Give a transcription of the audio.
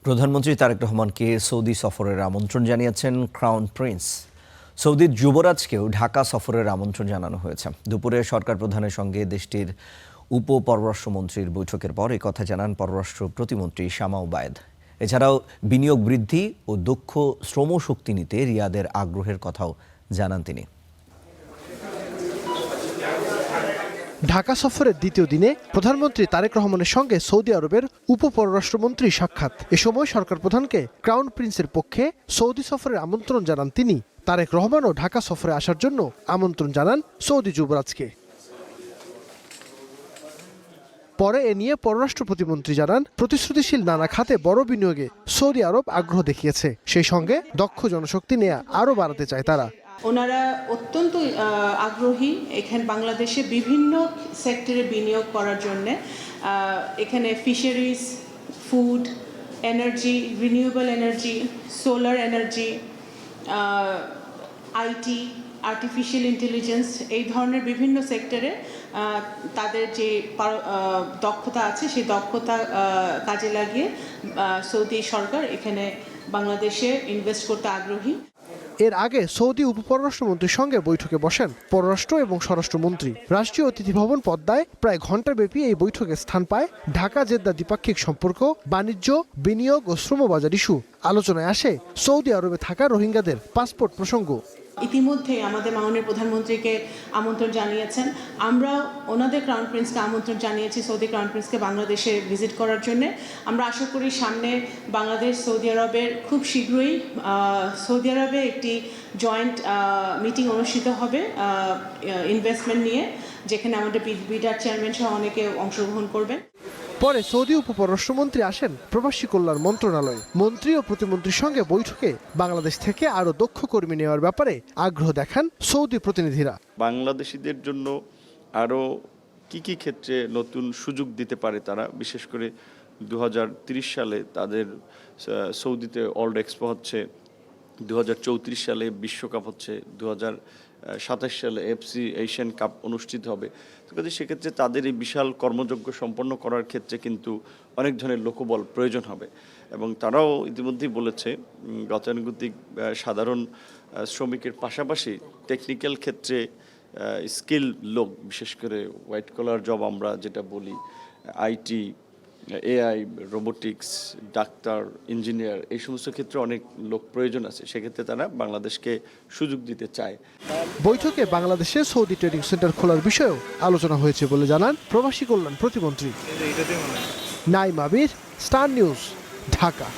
প্রধানমন্ত্রী তারেক রহমানকে সৌদি সফরের আমন্ত্রণ জানিয়েছেন ক্রাউন প্রিন্স। সৌদির যুবরাজকেও ঢাকা সফরের আমন্ত্রণ জানানো হয়েছে। দুপুরে সরকার প্রধানের সঙ্গে দেশটির উপপররাষ্ট্রমন্ত্রীর বৈঠকের পর কথা জানান পররাষ্ট্র প্রতিমন্ত্রী শামা ওবায়েদ। এছাড়াও বিনিয়োগ বৃদ্ধি ও দক্ষ শ্রমশক্তি নিতে রিয়াদের আগ্রহের কথাও জানান তিনি। ঢাকা সফরের দ্বিতীয় দিনে প্রধানমন্ত্রী তারেক রহমানের সঙ্গে সৌদি আরবের উপপররাষ্ট্রমন্ত্রী সাক্ষাৎ। এ সময় সরকার প্রধানকে ক্রাউন প্রিন্সের পক্ষে সৌদি সফরের আমন্ত্রণ জানান তিনি। তারেক রহমানও ঢাকা সফরে আসার জন্য আমন্ত্রণ জানান সৌদি যুবরাজকে। পরে এ নিয়ে পররাষ্ট্র প্রতিমন্ত্রী জানান, প্রতিশ্রুতিশীল নানা খাতে বড় বিনিয়োগে সৌদি আরব আগ্রহ দেখিয়েছে। সেই সঙ্গে দক্ষ জনশক্তি নেয়া আরও বাড়াতে চায় তারা। ওনারা অত্যন্ত আগ্রহী এখানে বাংলাদেশে বিভিন্ন সেক্টরে বিনিয়োগ করার জন্য। এখানে fisheries, food, energy, renewable energy, solar energy, IT, artificial intelligence, এই ধরনের বিভিন্ন সেক্টরে তাদের যে দক্ষতা আছে সেই দক্ষতা কাজে লাগিয়ে সৌদি সরকার এখানে বাংলাদেশে ইনভেস্ট করতে আগ্রহী। এর আগে সৌদি উপপররাষ্ট্রমন্ত্রীর সঙ্গে বৈঠকে বসেন পররাষ্ট্র এবং স্বরাষ্ট্রমন্ত্রী। রাষ্ট্রীয় অতিথি ভবন পদ্মায় প্রায় ঘণ্টাব্যাপী এই বৈঠকে স্থান পায় ঢাকা জেদ্দা দ্বিপাক্ষিক সম্পর্ক, বাণিজ্য, বিনিয়োগ ও শ্রমবাজার ইস্যু। আলোচনায় আসে সৌদি আরবে থাকা রোহিঙ্গাদের পাসপোর্ট প্রসঙ্গ। ইতিমধ্যে আমাদের মাননীয় প্রধানমন্ত্রীকে আমন্ত্রণ জানিয়েছেন। আমরা ওনাদের ক্রাউন প্রিন্সকে আমন্ত্রণ জানিয়েছি সৌদি ক্রাউন প্রিন্সকে বাংলাদেশে ভিজিট করার জন্য। আমরা আশা করি সামনে বাংলাদেশ সৌদি আরবের খুব শীঘ্রই সৌদি আরবে একটি জয়েন্ট মিটিং অনুষ্ঠিত হবে ইনভেস্টমেন্ট নিয়ে, যেখানে আমাদের বিডার চেয়ারম্যান সহ অনেকে অংশগ্রহণ করবেন। পরে সৌদি উপপররাষ্ট্রমন্ত্রী আসেন প্রবাসী কল্যাণ মন্ত্রণালয়ে। মন্ত্রী ও প্রতিমন্ত্রীর সঙ্গে বৈঠকে বাংলাদেশ থেকে আরও দক্ষ কর্মী নেওয়ার ব্যাপারে আগ্রহ দেখান সৌদি প্রতিনিধিরা। বাংলাদেশিদের জন্য আরও কি ক্ষেত্রে নতুন সুযোগ দিতে পারে তারা, বিশেষ করে 2030 সালে তাদের সৌদিতে ওয়ার্ল্ড এক্সপো হচ্ছে, 2034 সালে বিশ্বকাপ হচ্ছে, 2027 সালে এফসি এশিয়ান কাপ অনুষ্ঠিত হবে। তো কাজে সেক্ষেত্রে তাদের এই বিশাল কর্মযজ্ঞ সম্পন্ন করার ক্ষেত্রে কিন্তু অনেক ধরনের লোকবল প্রয়োজন হবে। এবং তারাও ইতিমধ্যেই বলেছে গতানুগতিক সাধারণ শ্রমিকের পাশাপাশি টেকনিক্যাল ক্ষেত্রে স্কিল লোক, বিশেষ করে হোয়াইট কলার জব আমরা যেটা বলি, IT, AI, robotics, doctor, engineer, এই সমস্ত ক্ষেত্রে অনেক লোক প্রয়োজন আছে। সেক্ষেত্রে তারা বাংলাদেশকে সুযোগ দিতে চায়। বৈঠকে বাংলাদেশে সৌদি ট্রেডিং সেন্টার খোলার বিষয়েও আলোচনা হয়েছে বলে জানান প্রবাসী কল্যাণ প্রতিমন্ত্রী। নাইম আবির, স্টার নিউজ, ঢাকা।